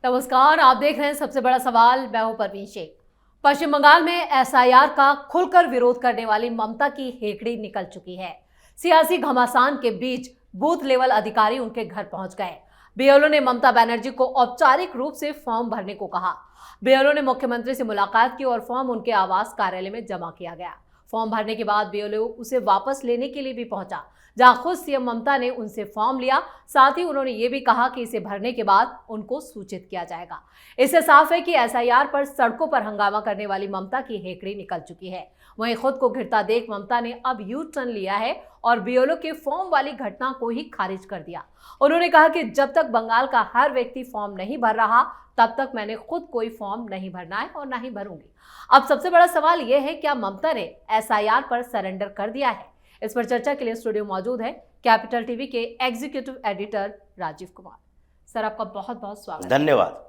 नमस्कार, आप देख रहे हैं सबसे बड़ा सवाल। मैं हूं परवीन शेख। पश्चिम बंगाल में एसआईआर का खुलकर विरोध करने वाली ममता की हेकड़ी निकल चुकी है। सियासी घमासान के बीच बूथ लेवल अधिकारी उनके घर पहुंच गए। बीएलओ ने ममता बनर्जी को औपचारिक रूप से फॉर्म भरने को कहा। बीएलओ ने मुख्यमंत्री से मुलाकात की और फॉर्म उनके आवास कार्यालय में जमा किया गया। फॉर्म भरने के बाद बीएलओ उसे वापस लेने के लिए भी पहुंचा, जहां खुद सीएम ममता ने उनसे फॉर्म लिया। साथ ही उन्होंने ये भी कहा कि इसे भरने के बाद उनको सूचित किया जाएगा। इससे साफ है कि एसआईआर पर सड़कों पर हंगामा करने वाली ममता की हेकड़ी निकल चुकी है। वहीं खुद को घिरता देख ममता ने अब यू टर्न लिया है और बीएलओ के फॉर्म वाली घटना को ही खारिज कर दिया। उन्होंने कहा कि जब तक बंगाल का हर व्यक्ति फॉर्म नहीं भर रहा, तब तक मैंने खुद कोई फॉर्म नहीं भरना है और ना ही भरूंगी। अब सबसे बड़ा सवाल यह है, क्या ममता ने एसआईआर पर सरेंडर कर दिया है? इस पर चर्चा के लिए स्टूडियो मौजूद है कैपिटल टीवी के executive editor Rajeev Kumar. Sir, आपका बहुत बहुत स्वागत। धन्यवाद।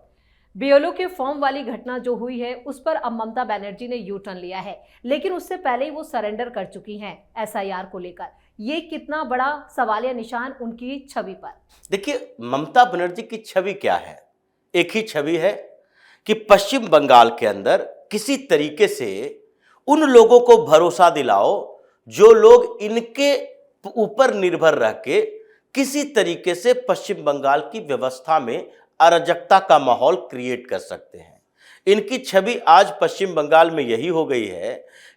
बीएलओ के फॉर्म वाली घटना जो हुई है, उस पर अब ममता बनर्जी ने यू टर्न लिया है, लेकिन उससे पहले ही वो सरेंडर कर चुकी हैं एसआईआर को लेकर। ये कितना बड़ा सवालिया निशान उनकी छवि पर? देखिए, ममता बनर्जी की छवि क्या है? एक ही छवि है कि पश्चिम बंगाल के अंदर किसी तरीके से उन लोगों को भरोसा दिलाओ जो लोग इनके ऊपर निर्भर रह के किसी तरीके से पश्चिम बंगाल की व्यवस्था में अराजकता का माहौल क्रिएट कर सकते हैं। इनकी छवि आज पश्चिम बंगाल में यही हो गई है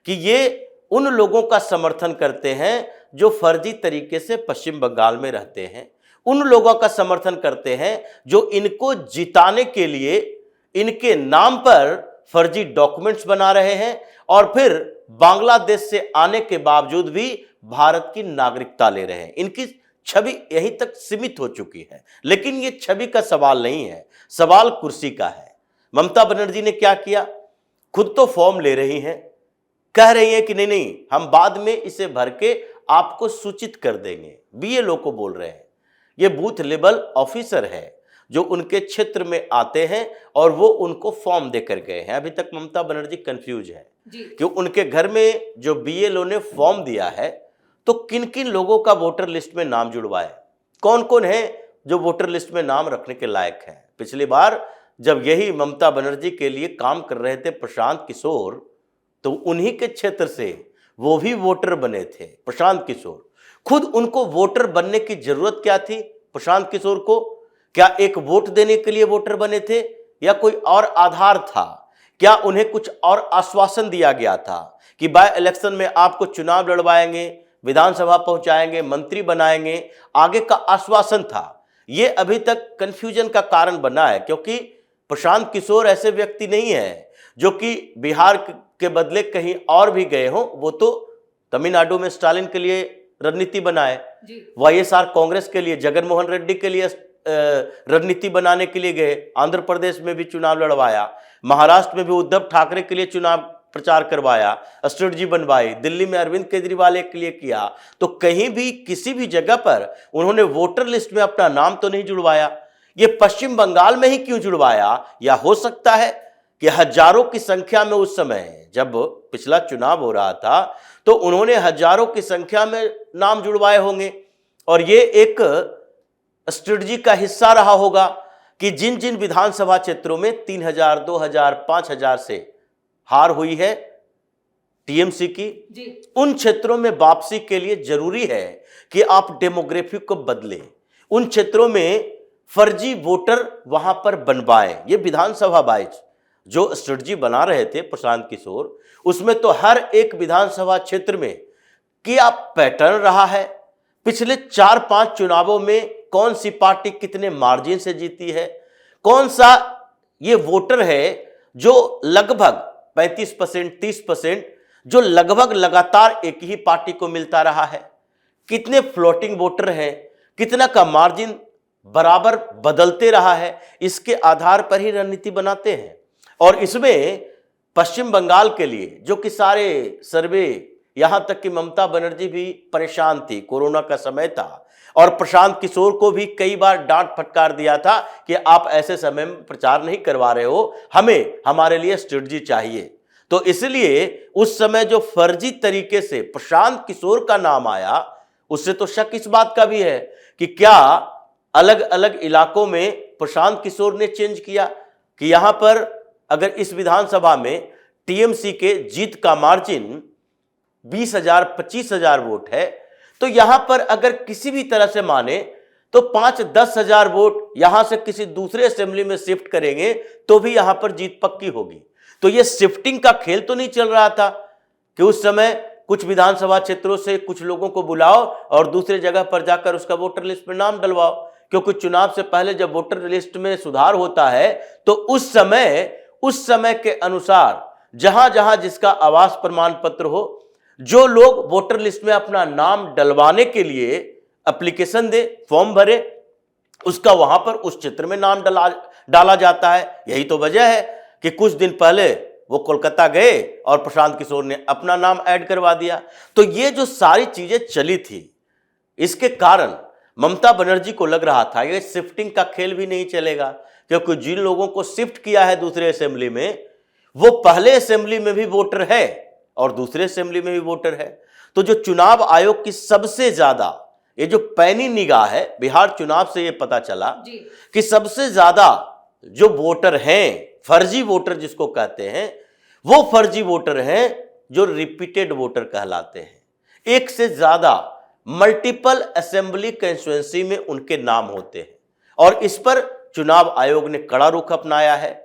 कि ये उन लोगों का समर्थन करते हैं जो फर्जी तरीके से पश्चिम बंगाल में रहते हैं, उन लोगों का समर्थन करते हैं जो इनको जिताने के लिए इनके नाम पर फर्जी डॉक्यूमेंट्स बना रहे हैं और फिर बांग्लादेश से आने के बावजूद भी भारत की नागरिकता ले रहे हैं। इनकी छवि यहीं तक सीमित हो चुकी है। लेकिन ये छवि का सवाल नहीं है, सवाल कुर्सी का है। ममता बनर्जी ने क्या किया? खुद तो फॉर्म ले रही हैं, कह रही हैं कि नहीं नहीं, हम बाद में इसे भर के आपको सूचित कर देंगे। बीएलओ को बोल रहे हैं। ये बूथ लेवल ऑफिसर है जो उनके क्षेत्र में आते हैं और वो उनको फॉर्म देकर गए हैं। अभी तक ममता बनर्जी कंफ्यूज है कि उनके घर में जो बीएलओ ने फॉर्म दिया है तो किन किन लोगों का वोटर लिस्ट में नाम जुड़वाए, कौन कौन है जो वोटर लिस्ट में नाम रखने के लायक है। पिछली बार जब यही ममता बनर्जी के लिए काम कर रहे थे प्रशांत किशोर, तो उन्हीं के क्षेत्र से वो भी वोटर बने थे। प्रशांत किशोर खुद, उनको वोटर बनने की जरूरत क्या थी? प्रशांत किशोर को क्या एक वोट देने के लिए वोटर बने थे या कोई और आधार था? क्या उन्हें कुछ और आश्वासन दिया गया था कि बाय इलेक्शन में आपको चुनाव लड़वाएंगे, विधानसभा पहुंचाएंगे, मंत्री बनाएंगे, आगे का आश्वासन था? ये अभी तक कंफ्यूजन का कारण बना है, क्योंकि प्रशांत किशोर ऐसे व्यक्ति नहीं है जो कि बिहार के बदले कहीं और भी गए हों। वो तो तमिलनाडु में स्टालिन के लिए रणनीति बनाए, वाईएसआर कांग्रेस के लिए, जगनमोहन रेड्डी के लिए रणनीति बनाने के लिए गए, आंध्र प्रदेश में भी चुनाव लड़वाया, महाराष्ट्र में भी उद्धव ठाकरे के लिए चुनाव प्रचार करवाया, स्ट्रेटजी बनवाई, दिल्ली में अरविंद केजरीवाल के लिए किया। तो कहीं भी किसी भी जगह पर उन्होंने वोटर लिस्ट में अपना नाम तो नहीं जुड़वाया। ये पश्चिम बंगाल में ही क्यों जुड़वाया? या हो सकता है कि हजारों की संख्या में उस समय जब पिछला चुनाव हो रहा था तो उन्होंने हजारों की संख्या में नाम जुड़वाए होंगे और ये एक स्ट्रेटजी का हिस्सा रहा होगा कि जिन जिन विधानसभा क्षेत्रों में 3000, 2000, 5000 से हार हुई है टीएमसी की, उन क्षेत्रों में वापसी के लिए जरूरी है कि आप डेमोग्राफी को बदलें, उन क्षेत्रों में फर्जी वोटर वहां पर बनवाएं। ये विधानसभा वाइज जो स्ट्रेटजी बना रहे थे प्रशांत किशोर, उसमें तो हर एक विधानसभा क्षेत्र में क्या पैटर्न रहा है, पिछले 4-5 चुनावों में कौन सी पार्टी कितने मार्जिन से जीती है, कौन सा ये वोटर है जो लगभग 35%, 30% जो लगभग लगातार एक ही पार्टी को मिलता रहा है, कितने फ्लोटिंग वोटर हैं, कितना का मार्जिन बराबर बदलते रहा है, इसके आधार पर ही रणनीति बनाते हैं। और इसमें पश्चिम बंगाल के लिए जो कि सारे सर्वे, यहां तक कि ममता बनर्जी भी परेशान थी, कोरोना का समय था और प्रशांत किशोर को भी कई बार डांट फटकार दिया था कि आप ऐसे समय में प्रचार नहीं करवा रहे हो, हमें हमारे लिए स्ट्रेटजी चाहिए। तो इसलिए उस समय जो फर्जी तरीके से प्रशांत किशोर का नाम आया, उससे तो शक इस बात का भी है कि क्या अलग अलग इलाकों में प्रशांत किशोर ने चेंज किया कि यहां पर अगर इस विधानसभा में टीएमसी के जीत का मार्जिन 20,000 25,000 वोट है, तो यहां पर अगर किसी भी तरह से माने तो 5-10 हजार वोट यहां से किसी दूसरे असेंबली में शिफ्ट करेंगे तो भी यहां पर जीत पक्की होगी। तो यह शिफ्टिंग का खेल तो नहीं चल रहा था कि उस समय कुछ विधानसभा क्षेत्रों से कुछ लोगों को बुलाओ और दूसरे जगह पर जाकर उसका वोटर लिस्ट में नाम डलवाओ, क्योंकि चुनाव से पहले जब वोटर लिस्ट में सुधार होता है तो उस समय के अनुसार जहां जहां जिसका आवास प्रमाण पत्र हो, जो लोग वोटर लिस्ट में अपना नाम डलवाने के लिए एप्लीकेशन दे, फॉर्म भरे, उसका वहां पर उस क्षेत्र में नाम डाला जाता है। यही तो वजह है कि कुछ दिन पहले वो कोलकाता गए और प्रशांत किशोर ने अपना नाम ऐड करवा दिया। तो ये जो सारी चीजें चली थी, इसके कारण ममता बनर्जी को लग रहा था ये शिफ्टिंग का खेल भी नहीं चलेगा, क्योंकि जिन लोगों को शिफ्ट किया है दूसरे असेंबली में, वो पहले असेंबली में भी वोटर है और दूसरे असेंबली में भी वोटर है। तो जो चुनाव आयोग की सबसे ज्यादा ये जो पैनी निगाह है, बिहार चुनाव से ये पता चला कि सबसे ज्यादा जो वोटर हैं, फर्जी वोटर जिसको कहते हैं, वो फर्जी वोटर हैं जो रिपीटेड वोटर कहलाते हैं। एक से ज्यादा मल्टीपल असेंबली कंस्टिट्यूएंसी में उनके नाम होते हैं और इस पर चुनाव आयोग ने कड़ा रुख अपनाया है।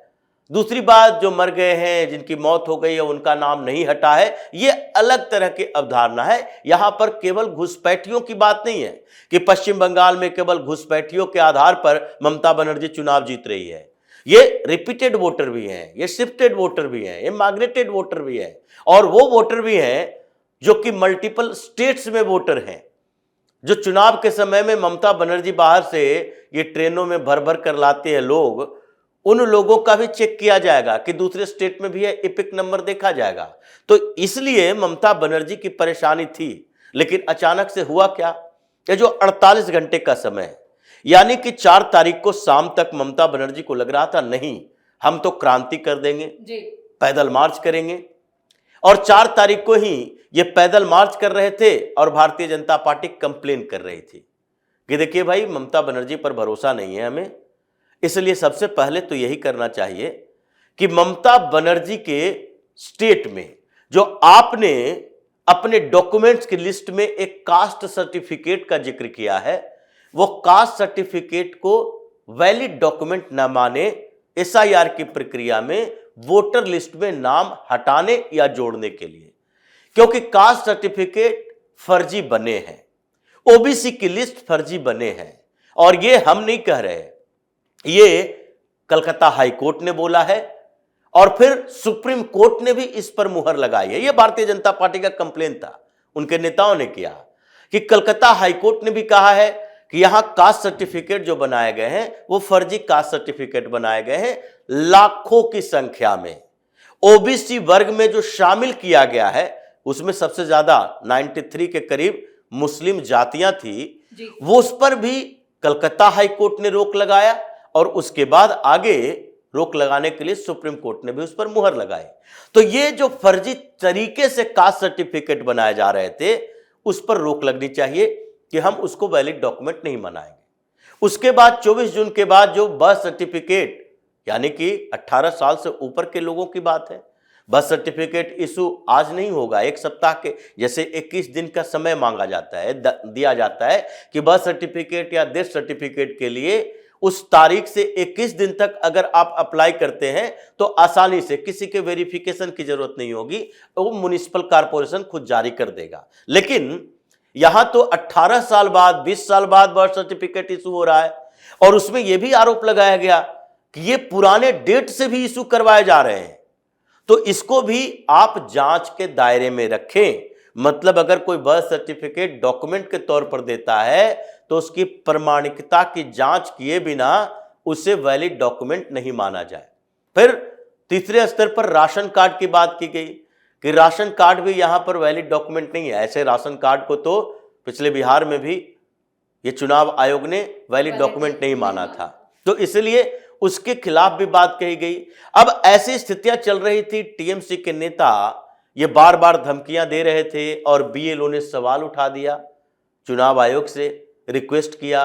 दूसरी बात, जो मर गए हैं, जिनकी मौत हो गई है, उनका नाम नहीं हटा है, यह अलग तरह की अवधारणा है। यहां पर केवल घुसपैठियों की बात नहीं है कि पश्चिम बंगाल में केवल घुसपैठियों के आधार पर ममता बनर्जी चुनाव जीत रही है। ये रिपीटेड वोटर भी हैं, ये शिफ्टेड वोटर भी हैं, ये माइग्रेटेड वोटर भी हैं और वो वोटर भी हैं जो कि मल्टीपल स्टेट्स में वोटर हैं। जो चुनाव के समय में ममता बनर्जी बाहर से ये ट्रेनों में भर भर कर लाते हैं लोग, उन लोगों का भी चेक किया जाएगा कि दूसरे स्टेट में भी है, एपिक नंबर देखा जाएगा। तो इसलिए ममता बनर्जी की परेशानी थी। लेकिन अचानक से हुआ क्या, ये जो 48 घंटे का समय है, यानी कि 4 तारीख को शाम तक ममता बनर्जी को लग रहा था नहीं, हम तो क्रांति कर देंगे जी, पैदल मार्च करेंगे। और 4 तारीख को ही ये पैदल मार्च कर रहे थे और भारतीय जनता पार्टी कंप्लेन कर रही थी कि देखिए भाई, ममता बनर्जी पर भरोसा नहीं है हमें, इसलिए सबसे पहले तो यही करना चाहिए कि ममता बनर्जी के स्टेट में जो आपने अपने डॉक्यूमेंट्स की लिस्ट में एक कास्ट सर्टिफिकेट का जिक्र किया है, वो कास्ट सर्टिफिकेट को वैलिड डॉक्यूमेंट न माने एसआईआर की प्रक्रिया में वोटर लिस्ट में नाम हटाने या जोड़ने के लिए, क्योंकि कास्ट सर्टिफिकेट फर्जी बने हैं, ओबीसी की लिस्ट फर्जी बने हैं। और ये हम नहीं कह रहे, ये कलकत्ता हाई कोर्ट ने बोला है और फिर सुप्रीम कोर्ट ने भी इस पर मुहर लगाई है। यह भारतीय जनता पार्टी का कंप्लेन था, उनके नेताओं ने किया कि कलकत्ता हाई कोर्ट ने भी कहा है कि यहां कास्ट सर्टिफिकेट जो बनाए गए हैं वो फर्जी कास्ट सर्टिफिकेट बनाए गए हैं। लाखों की संख्या में ओबीसी वर्ग में जो शामिल किया गया है उसमें सबसे ज्यादा 93 के करीब मुस्लिम जातियां थी, वो उस पर भी कलकत्ता हाई कोर्ट ने रोक लगाया और उसके बाद आगे रोक लगाने के लिए सुप्रीम कोर्ट ने भी उस पर मुहर लगाई। तो ये जो फर्जी तरीके से कास्ट सर्टिफिकेट बनाए जा रहे थे, उस पर रोक लगनी चाहिए कि हम उसको वैलिड डॉक्यूमेंट नहीं मनाएंगे। उसके बाद 24 जून के बाद जो बर्थ सर्टिफिकेट, यानी कि 18 साल से ऊपर के लोगों की बात है, बर्थ सर्टिफिकेट इशू आज नहीं होगा, एक सप्ताह के जैसे 21 दिन का समय मांगा जाता है, दिया जाता है कि बर्थ सर्टिफिकेट या डेथ सर्टिफिकेट के लिए उस तारीख से 21 दिन तक अगर आप अप्लाई करते हैं तो आसानी से किसी के वेरिफिकेशन की जरूरत नहीं होगी, वो म्युनिसिपल कॉर्पोरेशन खुद जारी कर देगा। लेकिन यहां तो 18 साल बाद, 20 साल बाद बर्थ सर्टिफिकेट इशू हो रहा है और उसमें यह भी आरोप लगाया गया कि ये पुराने डेट से भी इशू करवाए जा रहे हैं। तो इसको भी आप जांच के दायरे में रखें। मतलब अगर कोई बर्थ सर्टिफिकेट डॉक्यूमेंट के तौर पर देता है तो उसकी प्रमाणिकता की जांच किए बिना उसे वैलिड डॉक्यूमेंट नहीं माना जाए। फिर तीसरे स्तर पर राशन कार्ड की बात की गई कि राशन कार्ड भी यहां पर वैलिड डॉक्यूमेंट नहीं है। ऐसे राशन कार्ड को तो पिछले बिहार में भी ये चुनाव आयोग ने वैलिड डॉक्यूमेंट नहीं माना था, तो इसलिए उसके खिलाफ भी बात कही गई। अब ऐसी स्थितियां चल रही थी, टीएमसी के नेता ये बार बार धमकियां दे रहे थे और बीएलओ ने सवाल उठा दिया, चुनाव आयोग से रिक्वेस्ट किया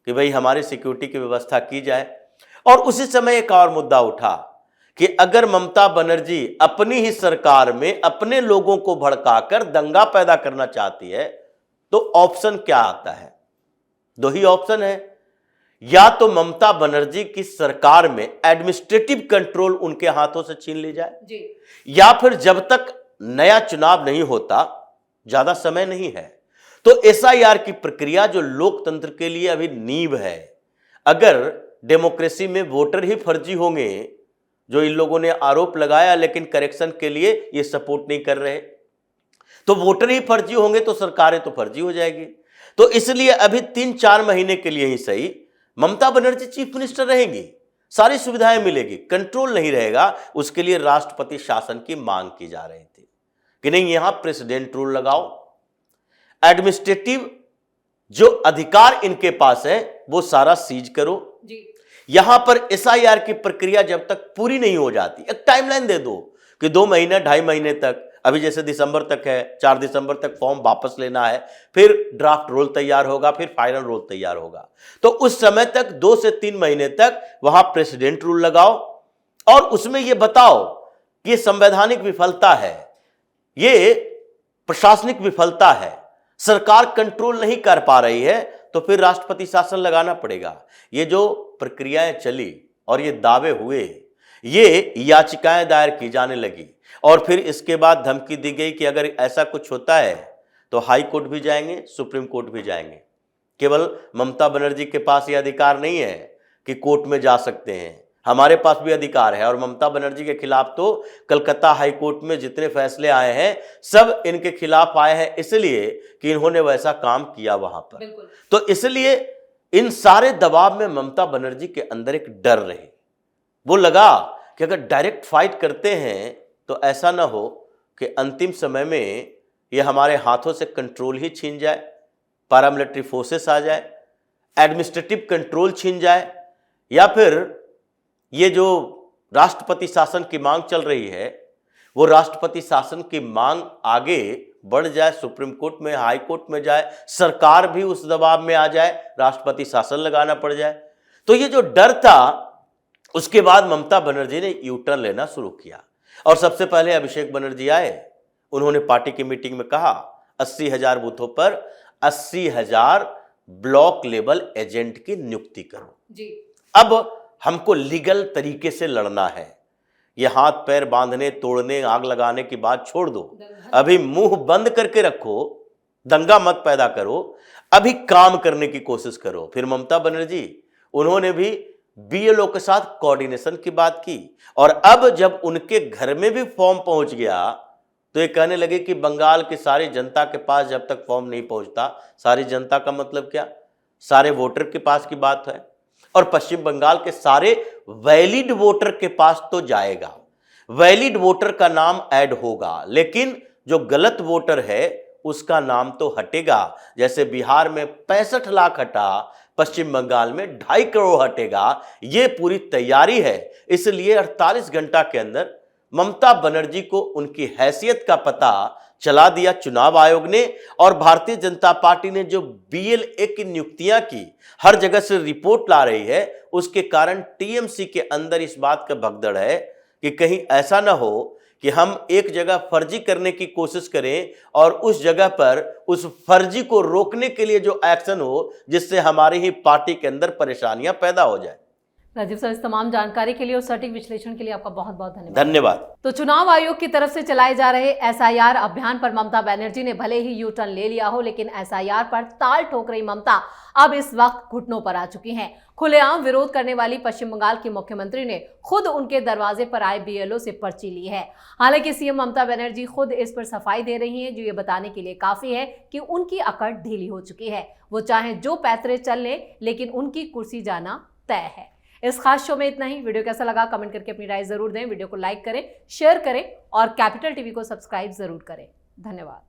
कि भाई हमारी सिक्योरिटी की व्यवस्था की जाए। और उसी समय एक और मुद्दा उठा कि अगर ममता बनर्जी अपनी ही सरकार में अपने लोगों को भड़काकर दंगा पैदा करना चाहती है तो ऑप्शन क्या आता है? दो ही ऑप्शन है, या तो ममता बनर्जी की सरकार में एडमिनिस्ट्रेटिव कंट्रोल उनके हाथों से छीन ली जाए जी। या फिर जब तक नया चुनाव नहीं होता, ज्यादा समय नहीं है, तो एसआईआर की प्रक्रिया जो लोकतंत्र के लिए अभी नींव है, अगर डेमोक्रेसी में वोटर ही फर्जी होंगे, जो इन लोगों ने आरोप लगाया लेकिन करेक्शन के लिए ये सपोर्ट नहीं कर रहे, तो वोटर ही फर्जी होंगे तो सरकारें तो फर्जी हो जाएगी। तो इसलिए अभी 3-4 महीने के लिए ही सही ममता बनर्जी चीफ मिनिस्टर रहेंगी, सारी सुविधाएं मिलेगी, कंट्रोल नहीं रहेगा। उसके लिए राष्ट्रपति शासन की मांग की जा रही थी कि नहीं, यहां प्रेसिडेंट रूल लगाओ, एडमिनिस्ट्रेटिव जो अधिकार इनके पास है वो सारा सीज करो जी। यहां पर एसआईआर की प्रक्रिया जब तक पूरी नहीं हो जाती, एक टाइमलाइन दे दो कि 2 महीने 2.5 महीने तक, अभी जैसे दिसंबर तक है, 4 दिसंबर तक फॉर्म वापस लेना है, फिर ड्राफ्ट रोल तैयार होगा, फिर फाइनल रोल तैयार होगा, तो उस समय तक 2 से 3 महीने तक वहां प्रेसिडेंट रूल लगाओ और उसमें यह बताओ कि यह संवैधानिक विफलता है, ये प्रशासनिक विफलता है, सरकार कंट्रोल नहीं कर पा रही है, तो फिर राष्ट्रपति शासन लगाना पड़ेगा। ये जो प्रक्रियाएं चली और ये दावे हुए, ये याचिकाएं दायर की जाने लगी और फिर इसके बाद धमकी दी गई कि अगर ऐसा कुछ होता है तो हाई कोर्ट भी जाएंगे, सुप्रीम कोर्ट भी जाएंगे। केवल ममता बनर्जी के पास ये अधिकार नहीं है कि कोर्ट में जा सकते हैं, हमारे पास भी अधिकार है। और ममता बनर्जी के खिलाफ तो कलकत्ता हाई कोर्ट में जितने फैसले आए हैं सब इनके खिलाफ आए हैं, इसलिए कि इन्होंने वैसा काम किया वहां पर। तो इसलिए इन सारे दबाव में ममता बनर्जी के अंदर एक डर रही, वो लगा कि अगर डायरेक्ट फाइट करते हैं तो ऐसा ना हो कि अंतिम समय में ये हमारे हाथों से कंट्रोल ही छीन जाए, पैरामिलिट्री फोर्सेस आ जाए, एडमिनिस्ट्रेटिव कंट्रोल छीन जाए, या फिर ये जो राष्ट्रपति शासन की मांग चल रही है वो राष्ट्रपति शासन की मांग आगे बढ़ जाए, सुप्रीम कोर्ट में, हाई कोर्ट में जाए, सरकार भी उस दबाव में आ जाए, राष्ट्रपति शासन लगाना पड़ जाए। तो ये जो डर था, उसके बाद ममता बनर्जी ने यू टर्न लेना शुरू किया और सबसे पहले अभिषेक बनर्जी आए। उन्होंने पार्टी की मीटिंग में कहा 80,000 बूथों पर 80,000 ब्लॉक लेवल एजेंट की नियुक्ति करो जी। अब हमको लीगल तरीके से लड़ना है, ये हाथ पैर बांधने, तोड़ने, आग लगाने की बात छोड़ दो, अभी मुंह बंद करके रखो, दंगा मत पैदा करो, अभी काम करने की कोशिश करो। फिर ममता बनर्जी उन्होंने भी बीएलओ के साथ कोऑर्डिनेशन की बात की और अब जब उनके घर में भी फॉर्म पहुंच गया तो ये कहने लगे कि बंगाल की सारी जनता के पास जब तक फॉर्म नहीं पहुंचता, सारी जनता का मतलब क्या, सारे वोटर के पास की बात है, और पश्चिम बंगाल के सारे वैलिड वोटर के पास तो जाएगा, वैलिड वोटर का नाम ऐड होगा, लेकिन जो गलत वोटर है उसका नाम तो हटेगा। जैसे बिहार में 65 लाख हटा, पश्चिम बंगाल में 2.5 करोड़ हटेगा, ये पूरी तैयारी है। इसलिए 48 घंटा के अंदर ममता बनर्जी को उनकी हैसियत का पता चला दिया चुनाव आयोग ने, और भारतीय जनता पार्टी ने जो बीएलए की नियुक्तियां की, हर जगह से रिपोर्ट ला रही है, उसके कारण टीएमसी के अंदर इस बात का भगदड़ है कि कहीं ऐसा ना हो कि हम एक जगह फर्जी करने की कोशिश करें और उस जगह पर उस फर्जी को रोकने के लिए जो एक्शन हो, जिससे हमारी ही पार्टी के अंदर परेशानियां पैदा हो जाए। राजीव सर, इस तमाम जानकारी के लिए और सटीक विश्लेषण के लिए आपका बहुत बहुत धन्यवाद। धन्यवाद। तो चुनाव आयोग की तरफ से चलाए जा रहे एसआईआर अभियान पर ममता बनर्जी ने भले ही यू टर्न ले लिया हो, लेकिन एसआईआर पर ताल ठोक रही ममता अब इस वक्त घुटनों पर आ चुकी हैं। खुलेआम विरोध करने वाली पश्चिम बंगाल की मुख्यमंत्री ने खुद उनके दरवाजे पर आए बीएलओ से पर्ची ली है। हालांकि सीएम ममता बनर्जी खुद इस पर सफाई दे रही हैं, जो ये बताने के लिए काफी है कि उनकी अकड़ ढीली हो चुकी है। वो चाहे जो पैतरे चल लें, लेकिन उनकी कुर्सी जाना तय है। इस खास शो में इतना ही। वीडियो कैसा लगा कमेंट करके अपनी राय जरूर दें। वीडियो को लाइक करें, शेयर करें और कैपिटल टीवी को सब्सक्राइब जरूर करें। धन्यवाद।